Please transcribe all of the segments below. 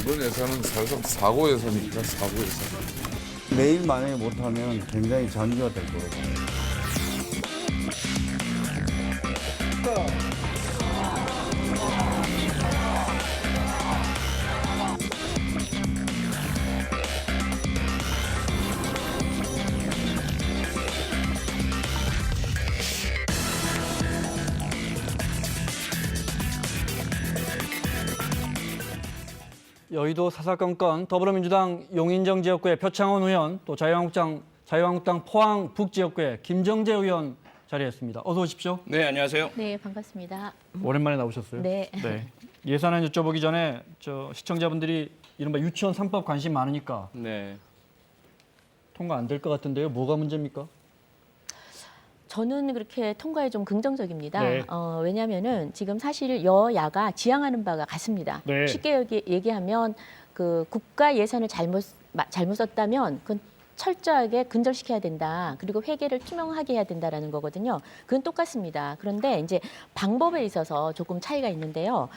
이번 예산은 사실상 사고 예산입니다. 사고 예산. 내일 만약에 못하면 굉장히 장기화 될 거라고 봅니다. 여의도 사사건건 더불어민주당 용인정 지역구의 표창원 의원, 또 자유한국당 포항 북지역구의 김정재 의원 자리했습니다. 어서 오십시오. 네, 안녕하세요. 네, 반갑습니다. 오랜만에 나오셨어요. 네. 예산안 여쭤보기 전에 시청자분들이 이른바 유치원 3법 관심 많으니까 네. 통과 안 될 것 같은데요. 뭐가 문제입니까? 저는 그렇게 통과에 좀 긍정적입니다. 네. 왜냐하면은 지금 사실 여야가 지향하는 바가 같습니다. 네. 쉽게 얘기하면 그 국가 예산을 잘못 썼다면 그건 철저하게 근절시켜야 된다. 그리고 회계를 투명하게 해야 된다라는 거거든요. 그건 똑같습니다. 그런데 이제 방법에 있어서 조금 차이가 있는데요.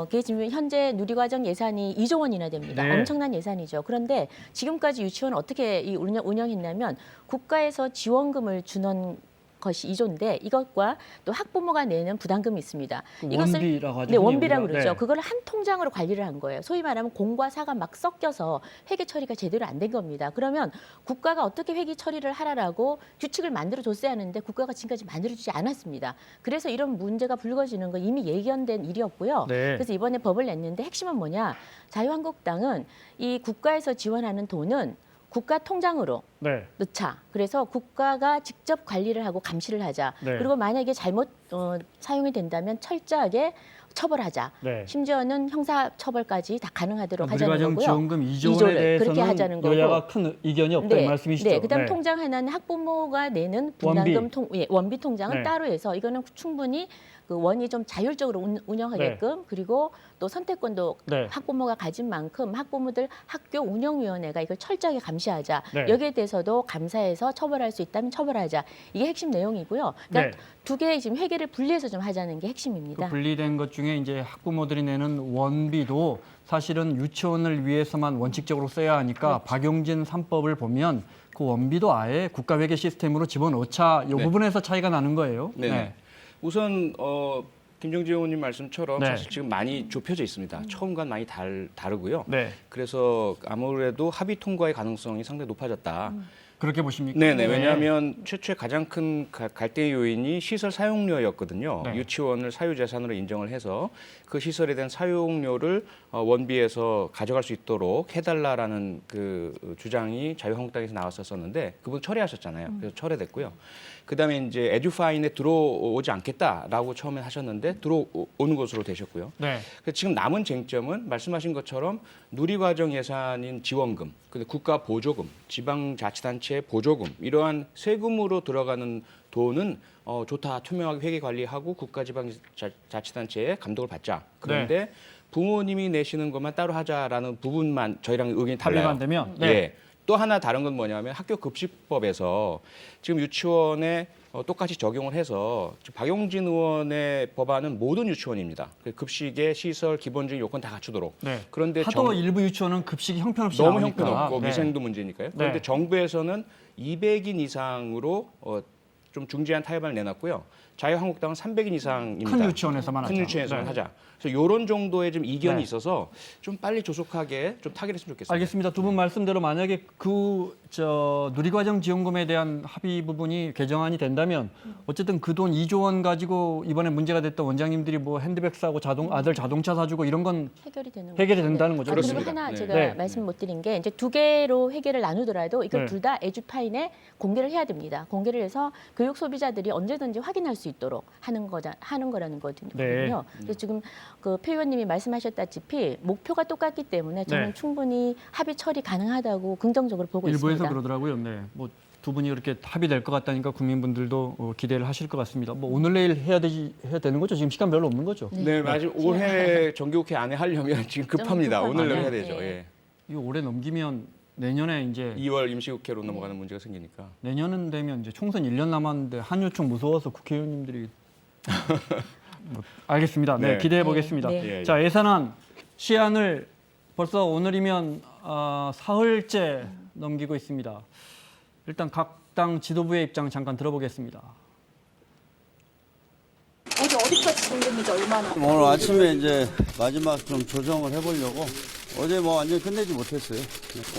그게 지금 현재 누리과정 예산이 2조 원이나 됩니다. 네. 엄청난 예산이죠. 그런데 지금까지 유치원 어떻게 운영했냐면 국가에서 지원금을 주는 것이 2조인데 이것과 또 학부모가 내는 부담금이 있습니다. 원비라고 하죠. 네, 원비라고 그러죠. 네. 그걸 한 통장으로 관리를 한 거예요. 소위 말하면 공과 사가 막 섞여서 회계 처리가 제대로 안 된 겁니다. 그러면 국가가 어떻게 회계 처리를 하라라고 규칙을 만들어줬어야 하는데 국가가 지금까지 만들어주지 않았습니다. 그래서 이런 문제가 불거지는 건 이미 예견된 일이었고요. 네. 그래서 이번에 법을 냈는데 핵심은 뭐냐. 자유한국당은 이 국가에서 지원하는 돈은 국가 통장으로 네. 넣자. 그래서 국가가 직접 관리를 하고 감시를 하자. 네. 그리고 만약에 잘못 사용이 된다면 철저하게 처벌하자. 네. 심지어는 형사 처벌까지 다 가능하도록 하자는 누리과정 거고요. 지원금 2조 원에 2조를 대해서는 그렇게 하자는 거고. 여야가 큰 이견이 없다 이 말씀이시죠? 네, 그다음 통장 하나는 학부모가 내는 분담금 원비 통장은 네. 따로 해서 이거는 충분히 그 원이 좀 자율적으로 운영하게끔 그리고 또 선택권도 네. 학부모가 가진 만큼 학부모들 학교 운영위원회가 이걸 철저하게 감시하자. 네. 여기에 대해서도 감사해서 처벌할 수 있다면 처벌하자. 이게 핵심 내용이고요. 그러니까 네. 두 개의 지금 회계를 분리해서 좀 하자는 게 그 핵심입니다. 분리된 것 중에 이제 학부모들이 내는 원비도 사실은 유치원을 위해서만 원칙적으로 써야 하니까 그렇죠. 박용진 3법을 보면 그 원비도 아예 국가회계 시스템으로 집어넣자 이 네. 부분에서 차이가 나는 거예요. 네. 우선 김정재 의원님 말씀처럼 네. 사실 지금 많이 좁혀져 있습니다. 처음과 많이 다르고요. 네. 그래서 아무래도 합의 통과의 가능성이 상당히 높아졌다. 그렇게 보십니까? 네네. 왜냐하면 최초의 가장 큰 갈등의 요인이 시설 사용료였거든요. 네. 유치원을 사유재산으로 인정을 해서 그 시설에 대한 사용료를 원비에서 가져갈 수 있도록 해달라라는 그 주장이 자유한국당에서 나왔었는데 그분 철회하셨잖아요. 그래서 철회됐고요. 그다음에 이제 에듀파인에 들어오지 않겠다라고 처음에 하셨는데 들어오는 것으로 되셨고요. 네. 그래서 지금 남은 쟁점은 말씀하신 것처럼 누리과정 예산인 지원금, 근데 국가 보조금, 지방자치단체 보조금 이러한 세금으로 들어가는 돈은 좋다, 투명하게 회계 관리하고 국가지방자치단체의 감독을 받자. 그런데 부모님이 내시는 것만 따로 하자라는 부분만 저희랑 의견이 달라요. 합의가 안 되면? 네. 예. 또 하나 다른 건 뭐냐면 학교 급식법에서 지금 유치원에 똑같이 적용을 해서 지금 박용진 의원의 법안은 모든 유치원입니다. 급식의 시설 기본적인 요건 다 갖추도록. 네. 그런데 하도 일부 유치원은 급식이 형편없이 너무 나오니까. 형편없고 네. 위생도 문제니까요. 그런데 네. 정부에서는 200인 이상으로 좀 중재안 타협안을 내놨고요. 자유한국당은 300인 이상입니다. 큰 유치원에서만 큰 하자. 유치원에서만 네. 하자. 그래서 이런 정도의 좀 이견이 네. 있어서 좀 빨리 조속하게 좀 타결했으면 좋겠습니다. 알겠습니다. 두 분 말씀대로 만약에 누리과정 지원금에 대한 합의 부분이 개정안이 된다면 어쨌든 그 돈 2조 원 가지고 이번에 문제가 됐던 원장님들이 뭐 핸드백 사고 아들 자동차 사주고 이런 건 해결이 된다는 거죠. 그리고 그렇습니다. 하나 네. 제가 네. 말씀 못 드린 게 이제 두 개로 회계를 나누더라도 이걸 네. 둘 다 에듀파인에 공개를 해야 됩니다. 공개를 해서 교육 소비자들이 언제든지 확인할 수 있도록 하는 거라는 거거든요. 네. 그래서 지금 그 표 의원님이 말씀하셨다시피 목표가 똑같기 때문에 저는 네. 충분히 합의 처리 가능하다고 긍정적으로 보고 일부에서 있습니다. 그러더라고요. 네. 뭐 두 분이 그렇게 합의될 것 같다니까 국민분들도 기대를 하실 것 같습니다. 뭐 오늘 내일 해야 되는 거죠? 지금 시간 별로 없는 거죠? 네, 맞아요. 올해 정기국회 안에 하려면 지금 급합니다. 좀 오늘 급하네요. 해야 되죠. 네. 예. 이거 올해 넘기면 내년에 이제 2월 임시국회로 넘어가는 문제가 생기니까. 내년은 되면 이제 총선 1년 남았는데 한유총 무서워서 국회의원님들이 알겠습니다. 네, 네. 기대해 보겠습니다. 네. 예, 예. 자, 예산안 시한을 벌써 오늘이면 사흘째 넘기고 있습니다. 일단 각 당 지도부의 입장 잠깐 들어보겠습니다. 어제 어디까지 진행됐는지 얼마나? 오늘 아침에 이제 마지막 좀 조정을 해보려고 어제 뭐 완전히 끝내지 못했어요.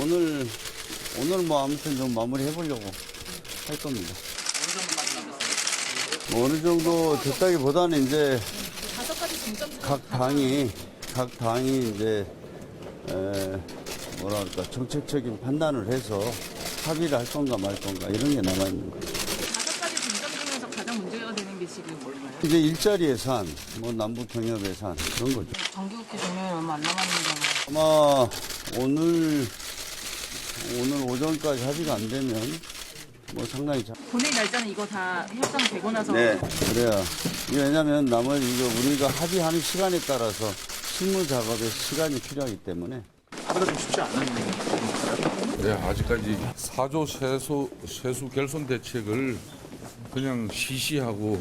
오늘 뭐 아무튼 좀 마무리 해보려고 할 겁니다. 어느 정도 됐다기보다는 이제 각 당이 이제 뭐랄까 정책적인 판단을 해서 합의를 할 건가 말 건가 이런 게 남아 있는 거예요. 5가지 중점 중에서 가장 문제가 되는 게 지금 뭘까요? 이제 일자리 예산, 뭐 남북 경협 예산 그런 거죠. 정기국회 종료에 얼마 안 남았는데 아마 오늘 오전까지 합의가 안 되면 뭐 상당히 본회의 날짜는 이거 다 협상되고 나서 네, 그래야. 왜냐하면 나머지 이거 우리가 합의하는 시간에 따라서 실무 작업에 시간이 필요하기 때문에. 네, 아직까지 4조 세수 결손 대책을 그냥 시시하고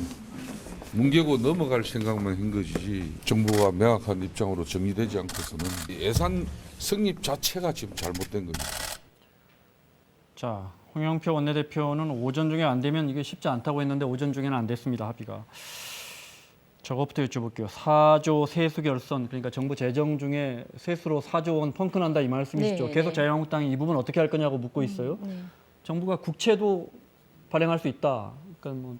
뭉개고 넘어갈 생각만 한 것이지 정부가 명확한 입장으로 정리되지 않고서는 예산 성립 자체가 지금 잘못된 겁니다. 자, 홍영표 원내대표는 오전 중에 안 되면 이게 쉽지 않다고 했는데 오전 중에는 안 됐습니다. 합의가. 저것부터 여쭤볼게요. 4조 세수 결선, 그러니까 정부 재정 중에 세수로 4조 원 펑크난다 이 말씀이시죠. 네, 계속 네. 자유한국당이 이 부분 어떻게 할 거냐고 묻고 있어요. 네. 정부가 국채도 발행할 수 있다. 그러니까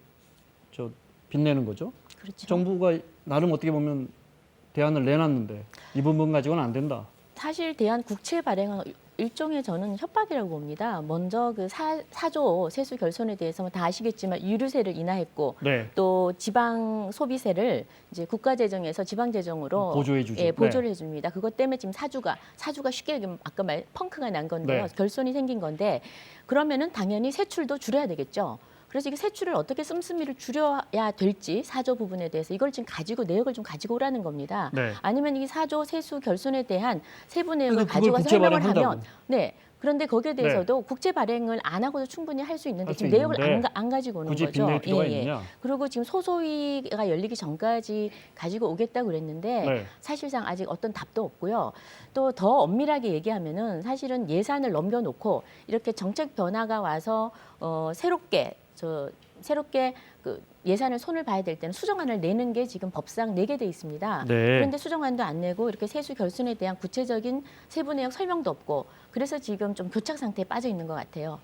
저 빚내는 거죠. 그렇죠. 정부가 나름 어떻게 보면 대안을 내놨는데 이 부분 가지고는 안 된다. 사실 대한 국채 발행은 일종의 저는 협박이라고 봅니다. 먼저 그 4조 세수 결손에 대해서 다 아시겠지만 유류세를 인하했고 네. 또 지방 소비세를 이제 국가 재정에서 지방 재정으로 보조해 주죠. 예, 보조를 네. 해줍니다. 그것 때문에 지금 사주가 쉽게 얘기하면 아까 말 펑크가 난 건데요. 네. 결손이 생긴 건데 그러면은 당연히 세출도 줄여야 되겠죠. 그래서 이 세출을 어떻게 씀씀이를 줄여야 될지 4조 부분에 대해서 이걸 지금 가지고 내역을 좀 가지고 오라는 겁니다. 네. 아니면 이 4조 세수 결손에 대한 세부 내역을 그걸 가지고 와서 국채 설명을 발행한다고. 하면 네. 그런데 거기에 대해서도 국채 발행을 안 하고도 충분히 할 수 있는데 할수 지금 내역을 있는데 안 가지고 오는 굳이 거죠. 빚낼 필요가 있느냐? 그리고 지금 소소위가 열리기 전까지 가지고 오겠다고 그랬는데 네. 사실상 아직 어떤 답도 없고요. 또 더 엄밀하게 얘기하면은 사실은 예산을 넘겨놓고 이렇게 정책 변화가 와서 새롭게 그 예산을 손을 봐야 될 때는 수정안을 내는 게 지금 법상 내게 돼 있습니다. 네. 그런데 수정안도 안 내고 이렇게 세수 결손에 대한 구체적인 세부 내역 설명도 없고 그래서 지금 좀 교착 상태에 빠져 있는 것 같아요.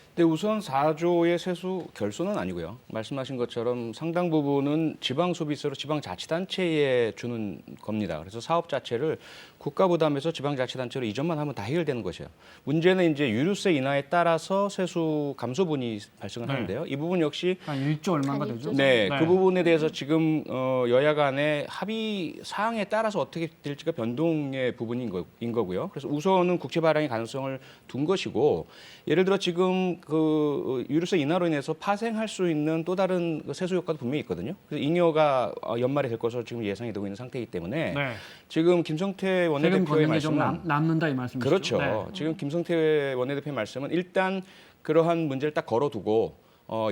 근데 우선 4조의 세수 결손은 아니고요. 말씀하신 것처럼 상당 부분은 지방 소비세로 지방 자치단체에 주는 겁니다. 그래서 사업 자체를 국가 부담에서 지방 자치단체로 이전만 하면 다 해결되는 것이에요. 문제는 이제 유류세 인하에 따라서 세수 감소분이 발생을 네. 하는데요. 이 부분 역시 한 1조 얼마가 한 되죠? 1조 네, 네. 그 부분에 대해서 지금 여야 간의 합의 사항에 따라서 어떻게 될지가 변동의 부분인 거고요. 그래서 우선은 국채 발행의 가능성을 둔 것이고, 예를 들어 지금 그 유류세 인하로 인해서 파생할 수 있는 또 다른 그 세수 효과도 분명히 있거든요. 그래서 잉여가 연말에 될 것으로 지금 예상이 되고 있는 상태이기 때문에 네. 지금 김성태 세금 원내대표의 걷는 게 좀 말씀은 남는다 이 말씀이시죠? 그렇죠. 네. 지금 김성태 원내대표의 말씀은 일단 그러한 문제를 딱 걸어두고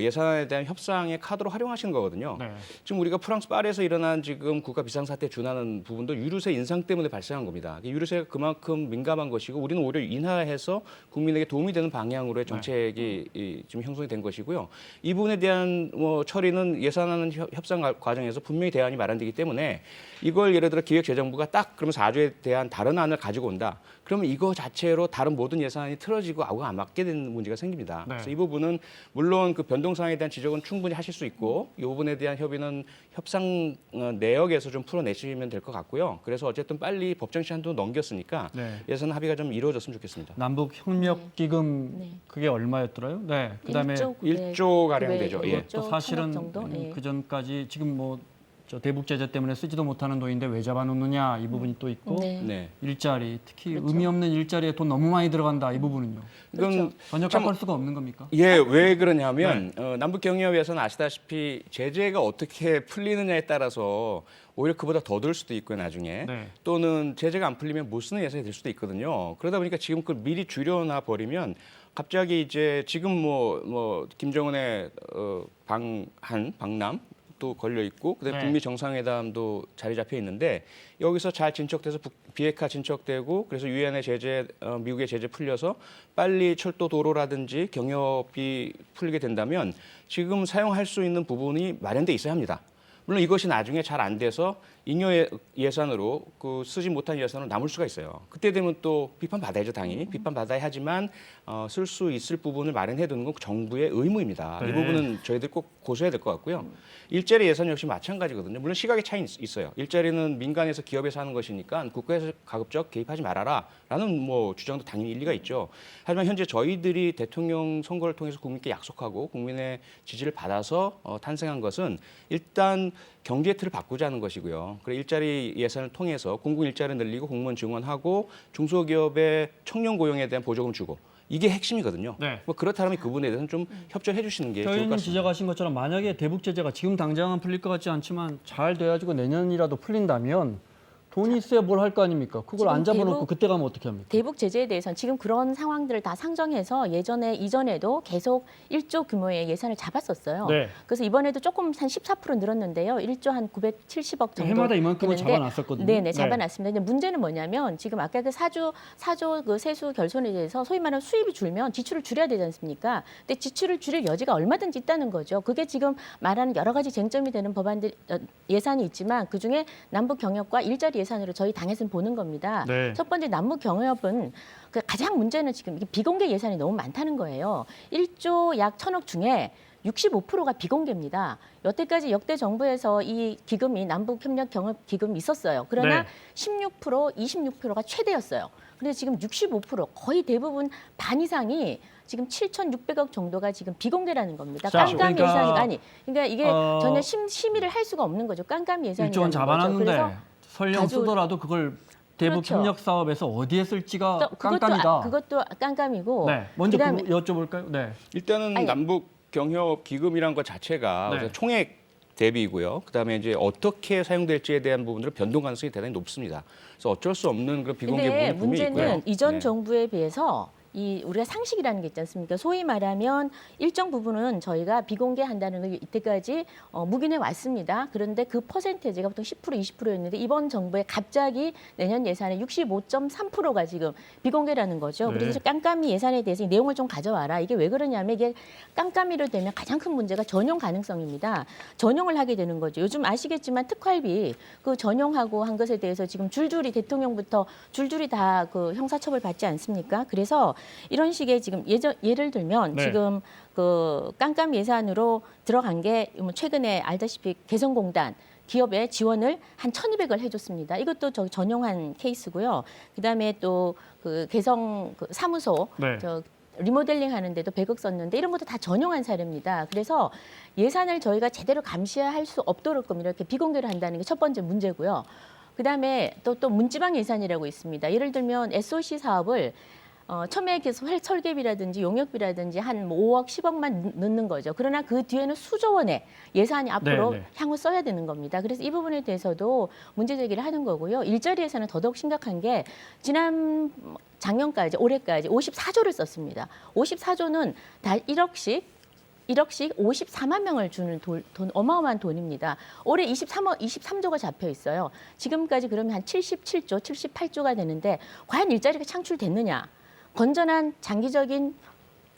예산에 대한 협상의 카드로 활용하시는 거거든요. 네. 지금 우리가 프랑스 파리에서 일어난 지금 국가 비상사태에 준하는 부분도 유류세 인상 때문에 발생한 겁니다. 유류세가 그만큼 민감한 것이고 우리는 오히려 인하해서 국민에게 도움이 되는 방향으로의 정책이 지금 형성이 된 것이고요. 이 부분에 대한 처리는 예산하는 협상 과정에서 분명히 대안이 마련되기 때문에 이걸 예를 들어 기획재정부가 딱 그러면 4조에 대한 다른 안을 가지고 온다. 그러면 이거 자체로 다른 모든 예산이 틀어지고 아우가 안 맞게 되는 문제가 생깁니다. 네. 그래서 이 부분은 물론 그 변동 사항에 대한 지적은 충분히 하실 수 있고 이 부분에 대한 협의는 협상 내역에서 좀 풀어내시면 될 것 같고요. 그래서 어쨌든 빨리 법정 시한도 넘겼으니까 네. 예산 합의가 좀 이루어졌으면 좋겠습니다. 남북 협력 기금 네. 그게 얼마였더라요? 네. 그다음에 1조 가량 되죠. 예. 또 사실은 정도? 예. 그 전까지 지금 저 대북 제재 때문에 쓰지도 못하는 돈인데 왜 잡아놓느냐 이 부분이 또 있고 네. 네. 일자리 특히 그렇죠. 의미 없는 일자리에 돈 너무 많이 들어간다 이 부분은요. 이건 전혀 깎을 수가 없는 겁니까? 예, 왜 그러냐면 남북 경협에서는 아시다시피 제재가 어떻게 풀리느냐에 따라서 오히려 그보다 더 들 수도 있고요, 나중에. 네. 또는 제재가 안 풀리면 못 쓰는 예산이 될 수도 있거든요. 그러다 보니까 지금 그걸 미리 줄여놔 버리면 갑자기 이제 지금 김정은의 방남 또 걸려 있고 그다음에 네. 북미 정상회담도 자리 잡혀 있는데 여기서 잘 진척돼서 비핵화 진척되고 그래서 유엔의 제재, 미국의 제재 풀려서 빨리 철도 도로라든지 경협이 풀리게 된다면 지금 사용할 수 있는 부분이 마련돼 있어야 합니다. 물론 이것이 나중에 잘 안 돼서 잉여 예산으로 쓰지 못한 예산으로 남을 수가 있어요. 그때 되면 또 비판받아야죠, 당연히. 비판받아야 하지만 쓸 수 있을 부분을 마련해 두는 건 정부의 의무입니다. 네. 이 부분은 저희들 꼭 고수해야 될 것 같고요. 일자리 예산 역시 마찬가지거든요. 물론 시각의 차이는 있어요. 일자리는 민간에서 기업에서 하는 것이니까 국가에서 가급적 개입하지 말아라 라는 뭐 주장도 당연히 일리가 있죠. 하지만 현재 저희들이 대통령 선거를 통해서 국민께 약속하고 국민의 지지를 받아서 탄생한 것은 일단 경제 틀을 바꾸자는 것이고요. 그래 일자리 예산을 통해서 공공 일자리 늘리고 공무원 증원하고 중소기업의 청년 고용에 대한 보조금 주고 이게 핵심이거든요. 네. 뭐 그렇다면 그 부분에 대해서는 좀 협조해 주시는 게 조 좋을 것 의원님 같습니다. 지적하신 것처럼 만약에 대북 제재가 지금 당장은 풀릴 것 같지 않지만 잘 돼가지고 내년이라도 풀린다면 돈이 있어야 뭘 할 거 아닙니까? 그걸 안 지금 잡아놓고 대북- 그때 가면 어떻게 합니까? 대북 제재에 대해서는 지금 그런 상황들을 다 상정해서 이전에도 계속 1조 규모의 예산을 잡았었어요. 네. 그래서 이번에도 조금 한 14% 늘었는데요. 1조 한 970억 정도. 해마다 이만큼은 되는데 잡아놨었거든요. 네네, 네. 잡아놨습니다. 근데 문제는 뭐냐면 지금 아까 그 사조 그 세수 결손에 대해서 소위 말하는 수입이 줄면 지출을 줄여야 되지 않습니까? 근데 지출을 줄일 여지가 얼마든지 있다는 거죠. 그게 지금 말하는 여러 가지 쟁점이 되는 법안들 예산이 있지만 그중에 남북 경협과 일자리 예산으로 저희 당에서는 보는 겁니다. 네. 첫 번째 남북 경협은 그 가장 문제는 지금 이게 비공개 예산이 너무 많다는 거예요. 1조 약 1,000억 중에 65%가 비공개입니다. 여태까지 역대 정부에서 이 기금이 남북협력 경협 기금이 있었어요. 그러나 네. 16%, 26%가 최대였어요. 근데 지금 65% 거의 대부분 반 이상이 지금 7,600억 정도가 지금 비공개라는 겁니다. 자, 깜깜 그러니까, 예산이 아니. 그러니까 이게 전혀 심의를 할 수가 없는 거죠. 깜깜 예산이라는 1조 원 거죠. 잡아놨는데 그래서 설령 가지고- 쓰더라도 그걸 대북 그렇죠. 협력 사업에서 어디에 쓸지가 또 깜깜이다. 그것도 깜깜이고. 네, 먼저 그다음에 그거 여쭤볼까요? 네. 일단은 아니. 남북 경협 기금이란 것 자체가 네. 우선 총액 대비이고요. 그다음에 이제 어떻게 사용될지에 대한 부분들은 변동 가능성이 대단히 높습니다. 그래서 어쩔 수 없는 그런 비공개 근데 부분이 분명히 있고요. 문제는 이전 네. 정부에 비해서 우리가 상식이라는 게 있지 않습니까? 소위 말하면 일정 부분은 저희가 비공개한다는 게 이때까지 묵인해 왔습니다. 그런데 그 퍼센테이지가 보통 10% 20%였는데 이번 정부에 갑자기 내년 예산의 65.3%가 지금 비공개라는 거죠. 네. 그래서 깜깜이 예산에 대해서 이 내용을 좀 가져와라. 이게 왜 그러냐면 이게 깜깜이로 되면 가장 큰 문제가 전용 가능성입니다. 전용을 하게 되는 거죠. 요즘 아시겠지만 특활비 그 전용하고 한 것에 대해서 지금 줄줄이 대통령부터 줄줄이 다 그 형사처벌 받지 않습니까? 그래서 이런 식의 지금 예를 들면 네. 지금 그 깜깜 예산으로 들어간 게 최근에 알다시피 개성공단 기업에 지원을 한 1,200을 해줬습니다. 이것도 저 전용한 케이스고요. 그다음에 또 그 개성 그 사무소 네. 저 리모델링 하는데도 100억 썼는데 이런 것도 다 전용한 사례입니다. 그래서 예산을 저희가 제대로 감시할 수 없도록끔 이렇게 비공개를 한다는 게 첫 번째 문제고요. 그다음에 또 문지방 예산이라고 있습니다. 예를 들면 SOC 사업을 처음에 계속 설계비라든지 용역비라든지 한 5억, 10억만 넣는 거죠. 그러나 그 뒤에는 수조 원의 예산이 앞으로 네. 향후 써야 되는 겁니다. 그래서 이 부분에 대해서도 문제 제기를 하는 거고요. 일자리 예산은 더더욱 심각한 게 작년까지 올해까지 54조를 썼습니다. 54조는 다 1억씩 54만 명을 주는 돈 어마어마한 돈입니다. 올해 23조가 잡혀 있어요. 지금까지 그러면 한 77조, 78조가 되는데 과연 일자리가 창출됐느냐? 건전한 장기적인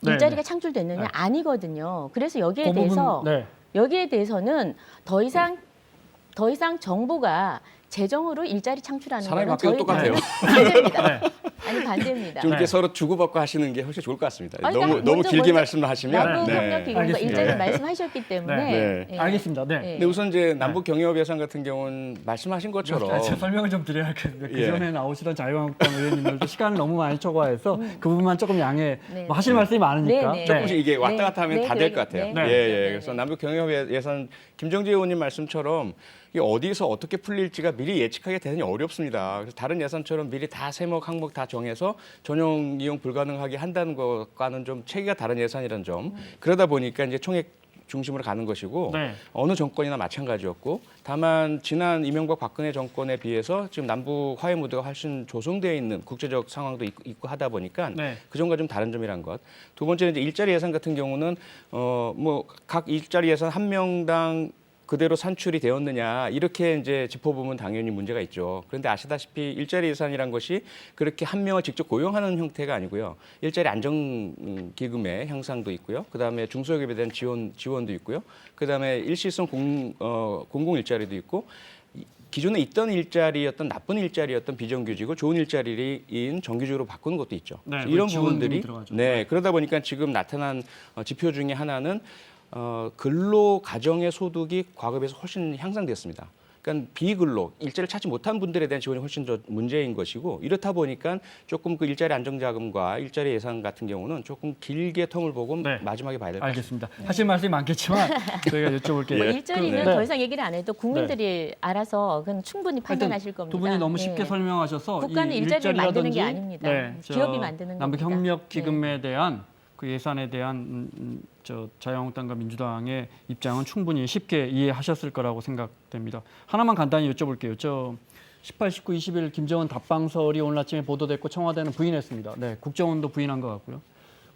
네, 일자리가 네. 창출됐느냐? 네. 아니거든요. 그래서 여기에 그 부분, 대해서 네. 여기에 대해서는 더 이상 정부가 재정으로 일자리 창출하는 사람이 거는 바뀌어도 똑같아요. 반대입니다. 네. 아니 반대입니다. 좀 이렇게 네. 서로 주고받고 하시는 게 훨씬 좋을 것 같습니다. 아니, 너무 먼저 길게 말씀을 하시면 남북협력기금과 알겠습니다. 일자리 네. 말씀하셨기 때문에 네. 예. 알겠습니다. 네. 예. 근데 우선 이제 남북 경협 예산 같은 경우는 말씀하신 것처럼 제가 설명을 좀 드려야 하겠는데 그 예. 전에 나오시던 자유한국당 의원님들도 시간을 너무 많이 초과해서 그 부분만 조금 양해 네. 뭐 하실 말씀이 많으니까. 네, 네. 조금씩 이게 왔다 네. 갔다 하면 네, 다 될 것 같아요. 네, 네. 예. 그래서 남북 경협 예산 김정재 의원님 말씀처럼 이게 어디서 어떻게 풀릴지가 미리 예측하기 대단히 어렵습니다. 그래서 다른 예산처럼 미리 다 세목 항목 다 정해서 전용 이용 불가능하게 한다는 것과는 좀 체계가 다른 예산이라는 점. 그러다 보니까 이제 총액 중심으로 가는 것이고 네. 어느 정권이나 마찬가지였고 다만 지난 이명박 박근혜 정권에 비해서 지금 남북 화해 무드가 훨씬 조성되어 있는 국제적 상황도 있고 하다 보니까 네. 그 점과 좀 다른 점이란 것. 두 번째는 이제 일자리 예산 같은 경우는 뭐 각 일자리 예산 한 명당 그대로 산출이 되었느냐 이렇게 이제 짚어보면 당연히 문제가 있죠. 그런데 아시다시피 일자리 예산이란 것이 그렇게 한 명을 직접 고용하는 형태가 아니고요. 일자리 안정기금의 향상도 있고요. 그다음에 중소기업에 대한 지원도 있고요. 그다음에 일시성 공공 일자리도 있고 기존에 있던 일자리였던 나쁜 일자리였던 비정규직을 좋은 일자리인 정규직으로 바꾸는 것도 있죠. 네, 이런 지원금이 부분들이 들어가죠. 네 그러다 보니까 지금 나타난 지표 중에 하나는 근로 가정의 소득이 과거에 비해서 훨씬 향상됐습니다. 그러니까 비근로 일자리를 찾지 못한 분들에 대한 지원이 훨씬 더 문제인 것이고 이렇다 보니까 조금 그 일자리 안정자금과 일자리 예산 같은 경우는 조금 길게 텀을 보고 네. 마지막에 봐야 될 것 같습니다. 알겠습니다. 하실 말씀이 많겠지만 저희가 여쭤볼게요. 뭐 일자리는 네. 더 이상 얘기를 안 해도 국민들이 알아서 그건 충분히 판단하실 겁니다. 두 분이 너무 네. 쉽게 설명하셔서 국가는 이 일자리를 만드는 게 일자리라든지, 아닙니다. 기업이 만드는 남북 겁니다. 협력 기금에 대한 그 예산에 대한 자유한국당과 민주당의 입장은 충분히 쉽게 이해하셨을 거라고 생각됩니다. 하나만 간단히 여쭤볼게요. 18, 19, 20일 김정은 답방설이 오늘 아침에 보도됐고 청와대는 부인했습니다. 네, 국정원도 부인한 것 같고요.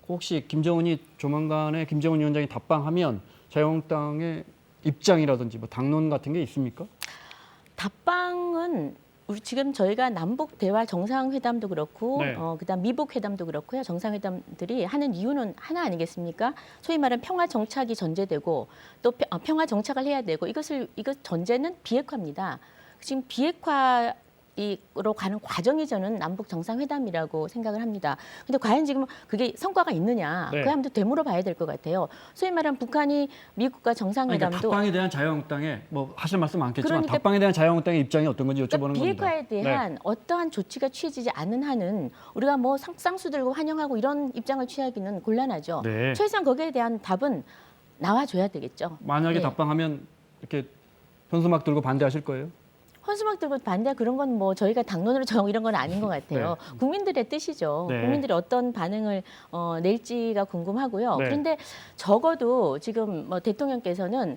혹시 김정은이 조만간에 김정은 위원장이 답방하면 자유한국당의 입장이라든지 뭐 당론 같은 게 있습니까? 답방은 지금 저희가 남북 대화 정상회담도 그렇고 네. 그다음 미북 회담도 그렇고요. 정상회담들이 하는 이유는 하나 아니겠습니까? 소위 말하는 평화 정착이 전제되고 또 평화 정착을 해야 되고 이것 전제는 비핵화입니다. 지금 비핵화 로 가는 과정이 저는 남북 정상회담이라고 생각을 합니다. 근데 과연 지금 그게 성과가 있느냐? 네. 그거 한번 되물어 봐야 될 것 같아요. 소위 말하는 북한이 미국과 아니, 그러니까 정상회담도 답방에 대한 자유한국당의 뭐 하실 말씀 많겠지만 그러니까 답방에 대한 자유한국당의 입장이 어떤 건지 여쭤보는 겁니다. 비핵화에 대한 어떠한 조치가 취해지지 않는 한은 우리가 뭐 쌍수 들고 환영하고 이런 입장을 취하기는 곤란하죠. 네. 최소한 거기에 대한 답은 나와줘야 되겠죠. 만약에 예. 답방하면 이렇게 현수막 들고 반대하실 거예요? 헌수막 들고 반대 그런 건 뭐 저희가 당론으로 정하고 이런 건 아닌 것 같아요. 국민들의 뜻이죠. 네. 국민들이 어떤 반응을 낼지가 궁금하고요. 네. 그런데 적어도 지금 뭐 대통령께서는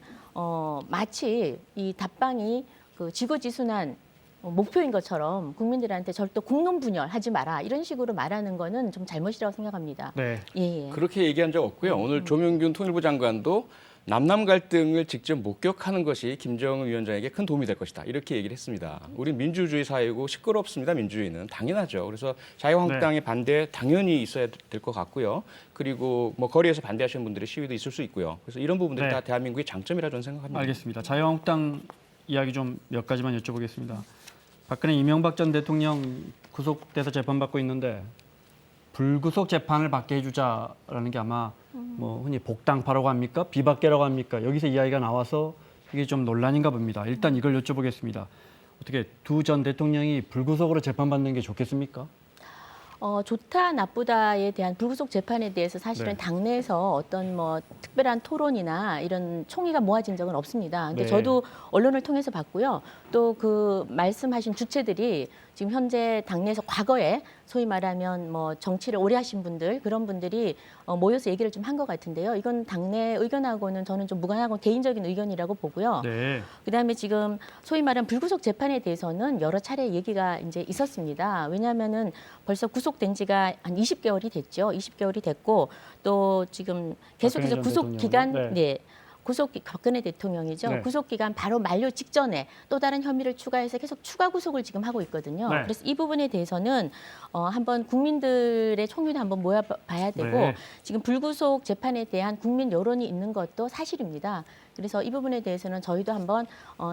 마치 이 답방이 그 지고지순한 목표인 것처럼 국민들한테 절대 국론 분열하지 마라 이런 식으로 말하는 거는 좀 잘못이라고 생각합니다. 네. 예. 그렇게 얘기한 적 없고요. 오늘 조명균 통일부 장관도 남남 갈등을 직접 목격하는 것이 김정은 위원장에게 큰 도움이 될 것이다. 이렇게 얘기를 했습니다. 우리 민주주의 사회고 시끄럽습니다. 민주주의는 당연하죠. 그래서 자유한국당의 반대 당연히 있어야 될 것 같고요. 그리고 뭐 거리에서 반대하시는 분들의 시위도 있을 수 있고요. 그래서 이런 부분들이 네. 다 대한민국의 장점이라 저는 생각합니다. 알겠습니다. 자유한국당 이야기 좀 몇 가지만 여쭤보겠습니다. 박근혜 이명박 전 대통령 구속돼서 재판받고 있는데 불구속 재판을 받게 해주자라는 게 아마 뭐 흔히 복당파라고 합니까? 비박계라고 합니까? 여기서 이야기가 나와서 이게 좀 논란인가 봅니다. 일단 이걸 여쭤보겠습니다. 어떻게 두 전 대통령이 불구속으로 재판받는 게 좋겠습니까? 좋다 나쁘다에 대한 불구속 재판에 대해서 사실은 네. 당내에서 어떤 뭐 특별한 토론이나 이런 총의가 모아진 적은 없습니다. 근데 네. 저도 언론을 통해서 봤고요. 또 그 말씀하신 주체들이 지금 현재 당내에서 과거에 소위 말하면 뭐 정치를 오래 하신 분들 그런 분들이 모여서 얘기를 좀 한 것 같은데요. 이건 당내 의견하고는 저는 좀 무관하고 개인적인 의견이라고 보고요. 네. 그다음에 지금 소위 말하는 불구속 재판에 대해서는 여러 차례 얘기가 이제 있었습니다. 왜냐하면은 벌써 구속된 지가 한 20개월이 됐죠. 20개월이 됐고 또 지금 계속해서 박근혜 전 구속 기간 대통령은? 네. 박근혜 대통령이죠. 네. 구속 기간 바로 만료 직전에 또 다른 혐의를 추가해서 계속 추가 구속을 지금 하고 있거든요. 네. 그래서 이 부분에 대해서는 한번 국민들의 총의를 한번 모아봐야 되고 네. 지금 불구속 재판에 대한 국민 여론이 있는 것도 사실입니다. 그래서 이 부분에 대해서는 저희도 한번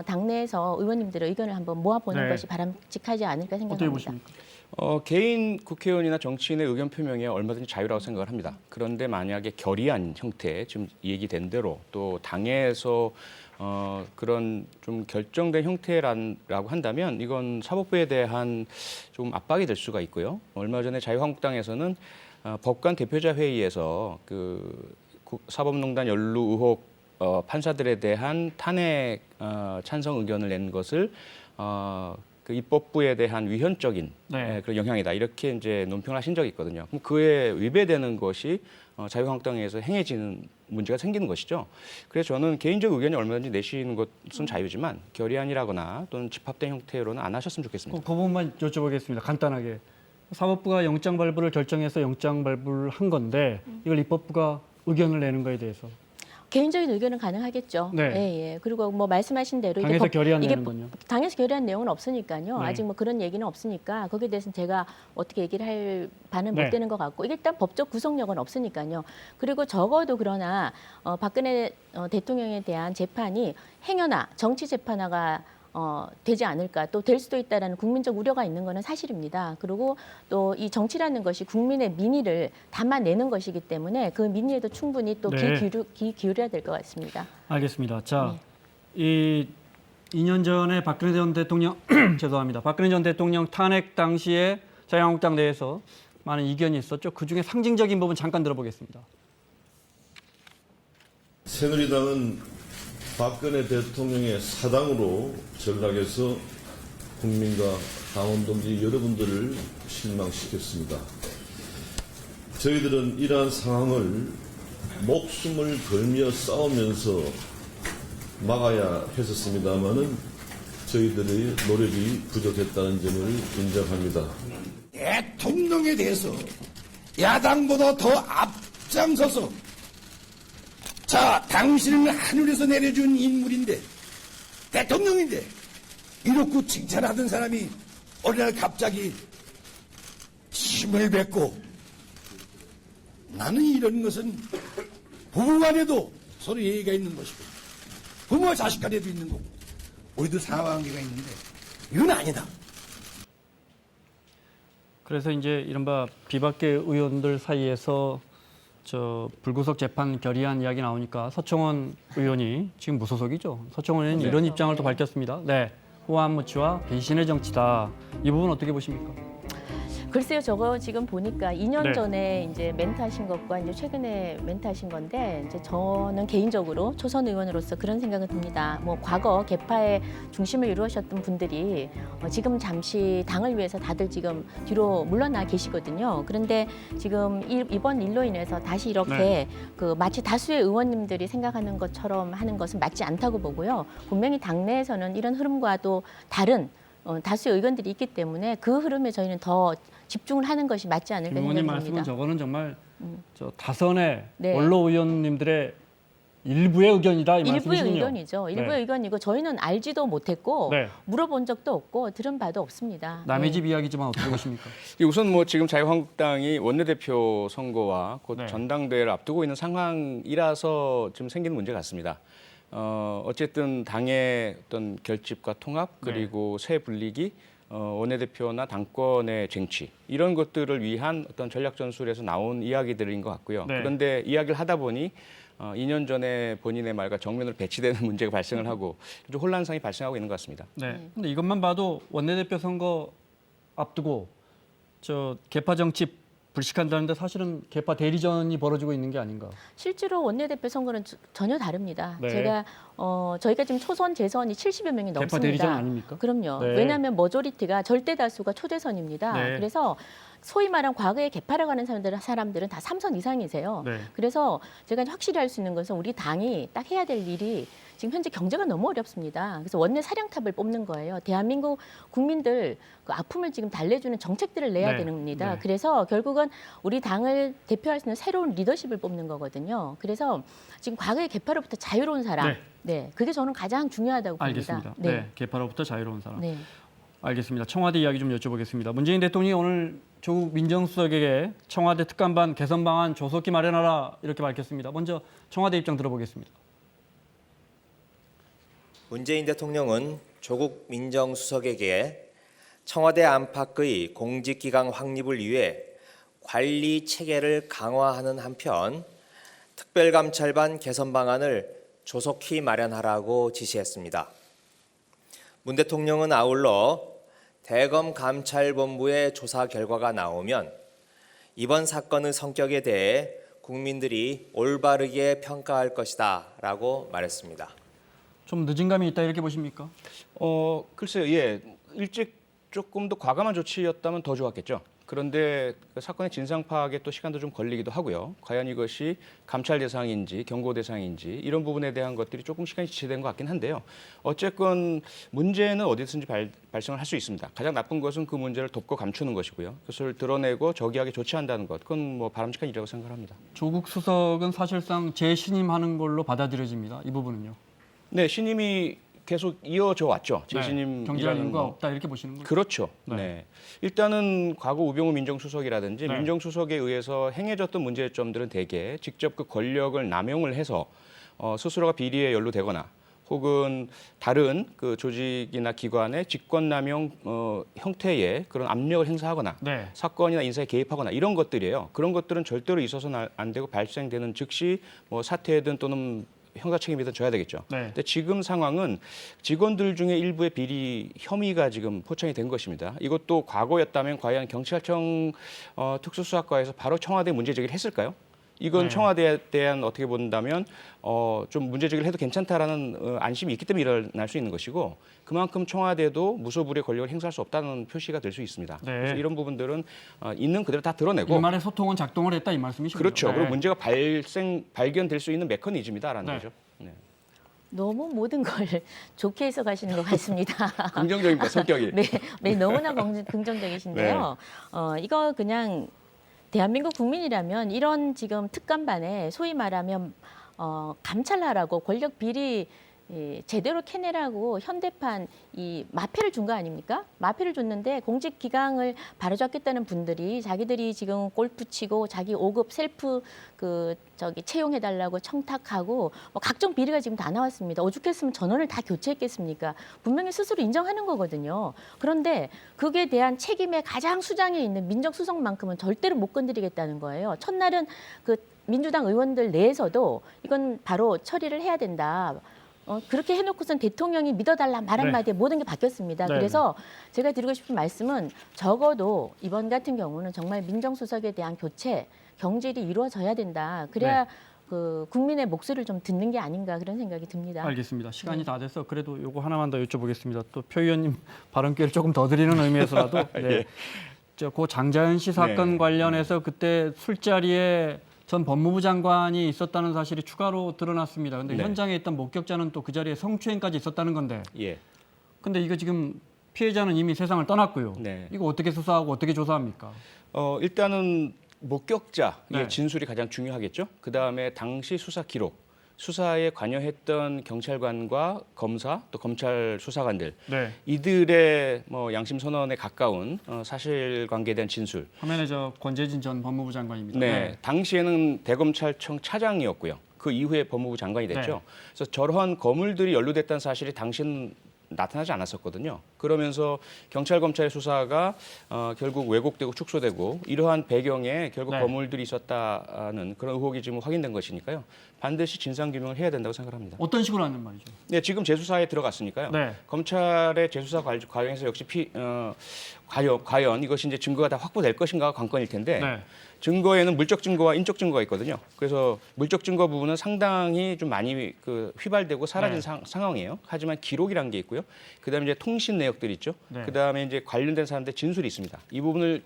당내에서 의원님들의 의견을 한번 모아보는 네. 것이 바람직하지 않을까 어떻게 생각합니다. 보십니까? 개인 국회의원이나 정치인의 의견 표명에 얼마든지 자유라고 생각을 합니다. 그런데 만약에 결의안 형태, 지금 얘기된 대로 또 당에서 그런 좀 결정된 형태라고 한다면 이건 사법부에 대한 좀 압박이 될 수가 있고요. 얼마 전에 자유한국당에서는 법관 대표자 회의에서 그 사법농단 연루 의혹 판사들에 대한 탄핵 찬성 의견을 낸 것을 그 입법부에 대한 위헌적인 네. 그런 영향이다 이렇게 이제 논평을 하신 적이 있거든요. 그럼 그에 위배되는 것이 자유한국당에서 행해지는 문제가 생기는 것이죠. 그래서 저는 개인적 의견이 얼마든지 내시는 것은 자유지만 결의안이라거나 또는 집합된 형태로는 안 하셨으면 좋겠습니다. 그 부분만 여쭤보겠습니다. 간단하게. 사법부가 영장 발부를 결정해서 영장 발부를 한 건데 이걸 입법부가 의견을 내는 거에 대해서 개인적인 의견은 가능하겠죠. 네. 예, 예. 그리고 뭐 말씀하신 대로 당에서 이게 결의안내는군요. 당에서 결의한 내용은 없으니까요. 네. 아직 뭐 그런 얘기는 없으니까 거기에 대해서는 제가 어떻게 얘기를 할 바는 네. 못 되는 것 같고 이게 일단 법적 구속력은 없으니까요. 그리고 적어도 그러나 박근혜 대통령에 대한 재판이 행여나 정치 재판화가 되지 않을까 또 될 수도 있다라는 국민적 우려가 있는 것은 사실입니다. 그리고 또 이 정치라는 것이 국민의 민의를 담아내는 것이기 때문에 그 민의에도 충분히 또 네. 귀 기울여야 될 것 같습니다. 알겠습니다. 자, 네. 이 2년 전에 박근혜 전 대통령 죄송합니다. 박근혜 전 대통령 탄핵 당시에 자유한국당 내에서 많은 이견이 있었죠. 그중에 상징적인 부분 잠깐 들어보겠습니다. 새누리당은 박근혜 대통령의 사당으로 전락해서 국민과 당원 동지 여러분들을 실망시켰습니다. 저희들은 이러한 상황을 목숨을 걸며 싸우면서 막아야 했었습니다마는 저희들의 노력이 부족했다는 점을 인정합니다. 대통령에 대해서 야당보다 더 앞장서서 자, 당신은 하늘에서 내려준 인물인데 대통령인데 이렇게 칭찬하던 사람이 어느 날 갑자기 침을 뱉고 나는 이런 것은 부부 간에도 서로 예의가 있는 것이고 부모와 자식 간에도 있는 거고 우리도 상하관계가 있는데 이건 아니다. 그래서 이제 이른바 비박계 의원들 사이에서 저 불구속 재판 결의안 이야기 나오니까 서청원 의원이 지금 무소속이죠. 서청원 의원이 이런 입장을 또 밝혔습니다. 네, 호암무치와 배신의 정치다. 이 부분 어떻게 보십니까? 글쎄요, 저거 지금 보니까 2년 네. 전에 이제 멘트하신 것과 이제 최근에 멘트하신 건데 이제 저는 개인적으로 초선 의원으로서 그런 생각은 듭니다. 뭐 과거 개파의 중심을 이루셨던 분들이 지금 잠시 당을 위해서 다들 지금 뒤로 물러나 계시거든요. 그런데 지금 이번 일로 인해서 다시 이렇게 네. 그 마치 다수의 의원님들이 생각하는 것처럼 하는 것은 맞지 않다고 보고요. 분명히 당내에서는 이런 흐름과도 다른 다수의 의견들이 있기 때문에 그 흐름에 저희는 더 집중을 하는 것이 맞지 않을까 김 의원님 생각이 말씀은 듭니다. 저거는 정말 저 다선의 네. 원로 의원님들의 일부의 의견이다 이 일부의 말씀이시군요. 의견이죠. 일부의 네. 의견이고 저희는 알지도 못했고 네. 물어본 적도 없고 들은 바도 없습니다. 남의 네. 집 이야기지만 어떻게 보십니까? 우선 뭐 지금 자유한국당이 원내대표 선거와 곧 네. 전당대회를 앞두고 있는 상황이라서 좀 생기는 문제 같습니다. 어쨌든 당의 어떤 결집과 통합 그리고 새 분리기 원내대표나 당권의 쟁취 이런 것들을 위한 어떤 전략 전술에서 나온 이야기들인 것 같고요. 네. 그런데 이야기를 하다 보니 2년 전에 본인의 말과 정면으로 배치되는 문제가 발생을 하고 좀 혼란상이 발생하고 있는 것 같습니다. 네. 근데 이것만 봐도 원내대표 선거 앞두고 저 개파 정치 불식한다는데 사실은 개파 대리전이 벌어지고 있는 게 아닌가. 실제로 원내대표 선거는 전혀 다릅니다. 네. 제가 저희가 지금 초선 재선이 70여 명이 개파 넘습니다. 대리전 아닙니까? 그럼요. 네. 왜냐하면 머저리티가 절대 다수가 초대선입니다. 네. 그래서 소위 말한 과거에 개파라고 하는 사람들은 다 3선 이상이세요. 네. 그래서 제가 확실히 할 수 있는 것은 우리 당이 딱 해야 될 일이 지금 현재 경제가 너무 어렵습니다. 그래서 원내 사령탑을 뽑는 거예요. 대한민국 국민들 그 아픔을 지금 달래주는 정책들을 내야 네. 됩니다. 네. 그래서 결국은 우리 당을 대표할 수 있는 새로운 리더십을 뽑는 거거든요. 그래서 지금 과거의 개파로부터 자유로운 사람, 네. 네, 그게 저는 가장 중요하다고 봅니다. 알겠습니다. 네. 개파로부터 자유로운 사람. 네. 알겠습니다. 청와대 이야기 좀 여쭤보겠습니다. 문재인 대통령이 오늘 조국 민정수석에게 청와대 특감반 개선 방안 조속히 마련하라 이렇게 밝혔습니다. 먼저 청와대 입장 들어보겠습니다. 문재인 대통령은 조국 민정수석에게 청와대 안팎의 공직기강 확립을 위해 관리 체계를 강화하는 한편 특별감찰반 개선 방안을 조속히 마련하라고 지시했습니다. 문 대통령은 아울러 대검감찰본부의 조사 결과가 나오면 이번 사건의 성격에 대해 국민들이 올바르게 평가할 것이다 라고 말했습니다. 좀 늦은 감이 있다 이렇게 보십니까? 글쎄요, 예, 일찍 조금 더 과감한 조치였다면 더 좋았겠죠. 그런데 그 사건의 진상 파악에 또 시간도 좀 걸리기도 하고요. 과연 이것이 감찰 대상인지 경고 대상인지 이런 부분에 대한 것들이 조금 시간이 지체된 것 같긴 한데요. 어쨌건 문제는 어디든지 발생을 할 수 있습니다. 가장 나쁜 것은 그 문제를 덮고 감추는 것이고요. 그것을 드러내고 저기하게 조치한다는 것, 그건 뭐 바람직한 일이라고 생각합니다. 조국 수석은 사실상 재신임하는 걸로 받아들여집니다. 이 부분은요. 네, 신임이 계속 이어져 왔죠. 네, 재신임이라는 경제인과 거. 없다 이렇게 보시는 거죠. 그렇죠. 네. 네. 일단은 과거 우병우 민정수석이라든지 네. 민정수석에 의해서 행해졌던 문제점들은 대개 직접 그 권력을 남용을 해서 스스로가 비리에 연루되거나 혹은 다른 그 조직이나 기관의 직권남용 형태의 그런 압력을 행사하거나 네. 사건이나 인사에 개입하거나 이런 것들이에요. 그런 것들은 절대로 있어서는 안 되고 발생되는 즉시 뭐 사퇴든 또는 형사 책임이든 져야 되겠죠. 네. 근데 지금 상황은 직원들 중에 일부의 비리 혐의가 지금 포착이 된 것입니다. 이것도 과거였다면 과연 경찰청 특수수사과에서 바로 청와대에 문제 제기를 했을까요? 이건 네. 청와대에 대한 어떻게 본다면 좀 문제 제기를 해도 괜찮다라는 안심이 있기 때문에 일어날 수 있는 것이고 그만큼 청와대도 무소불위의 권력을 행사할 수 없다는 표시가 될 수 있습니다. 네. 그래서 이런 부분들은 있는 그대로 다 드러내고 일말의 소통은 작동을 했다 이 말씀이시죠. 그렇죠. 네. 그리고 문제가 발견될 수 있는 메커니즘이다라는 네. 거죠. 네. 너무 모든 걸 좋게 해석하시는 것 같습니다. 긍정적입니다. 성격이. 네, 너무나 긍정적이신데요. 이거 그냥 대한민국 국민이라면 이런 지금 특감반에 소위 말하면 감찰하라고 권력 비리 제대로 캐내라고 현대판 이 마패를 준 거 아닙니까? 마패를 줬는데 공직 기강을 바로잡겠다는 분들이 자기들이 지금 골프 치고 자기 5급 셀프 채용해달라고 청탁하고 뭐 각종 비리가 지금 다 나왔습니다. 오죽했으면 전원을 다 교체했겠습니까? 분명히 스스로 인정하는 거거든요. 그런데 그에 대한 책임의 가장 수장에 있는 민정수석만큼은 절대로 못 건드리겠다는 거예요. 첫날은 그 민주당 의원들 내에서도 이건 바로 처리를 해야 된다. 그렇게 해놓고선 대통령이 믿어달라 말 한마디에 모든 게 바뀌었습니다. 네. 그래서 제가 드리고 싶은 말씀은 적어도 이번 같은 경우는 정말 민정수석에 대한 교체, 경질이 이루어져야 된다. 그래야 그 국민의 목소리를 좀 듣는 게 아닌가 그런 생각이 듭니다. 알겠습니다. 시간이 다 돼서 그래도 요거 하나만 더 여쭤보겠습니다. 또 표 의원님 발언 기회를 조금 더 드리는 의미에서라도 네. 고 장자연 씨 사건 네. 관련해서 그때 술자리에 전 법무부 장관이 있었다는 사실이 추가로 드러났습니다. 근데 네. 현장에 있던 목격자는 또 그 자리에 성추행까지 있었다는 건데. 예. 근데 이거 지금 피해자는 이미 세상을 떠났고요. 네. 이거 어떻게 수사하고 어떻게 조사합니까? 일단은 목격자의 네. 진술이 가장 중요하겠죠. 그 다음에 당시 수사 기록, 수사에 관여했던 경찰관과 검사 또 검찰 수사관들 네. 이들의 뭐 양심 선언에 가까운 사실관계에 대한 진술. 화면에 권재진 전 법무부 장관입니다. 네, 당시에는 대검찰청 차장이었고요. 그 이후에 법무부 장관이 됐죠. 네. 그래서 저러한 거물들이 연루됐다는 사실이 당시는 나타나지 않았었거든요. 그러면서 경찰 검찰의 수사가 결국 왜곡되고 축소되고 이러한 배경에 결국 네. 거물들이 있었다는 그런 의혹이 지금 확인된 것이니까요. 반드시 진상 규명을 해야 된다고 생각합니다. 어떤 식으로 하는 말이죠? 네, 지금 재수사에 들어갔으니까요. 네. 검찰의 재수사 과정에서 역시 과연 이것이 이제 증거가 다 확보될 것인가가 관건일 텐데 네. 증거에는 물적 증거와 인적 증거가 있거든요. 그래서 물적 증거 부분은 상당히 좀 많이 휘발되고 사라진 네. 상황이에요. 하지만 기록이라는 게 있고요. 그다음에 이제 통신 내역들이 있죠. 네. 그다음에 이제 관련된 사람들 진술이 있습니다. 이 부분을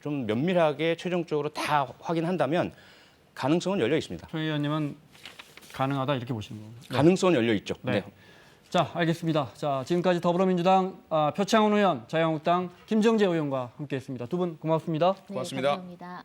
좀 면밀하게 최종적으로 다 확인한다면 가능성은 열려 있습니다. 표 의원님은 가능하다 이렇게 보시는 겁니다. 네. 가능성은 열려 있죠. 네. 자, 알겠습니다. 자, 지금까지 더불어민주당 표창원 의원, 자유한국당 김정재 의원과 함께했습니다. 두 분 고맙습니다. 네, 고맙습니다. 감사합니다.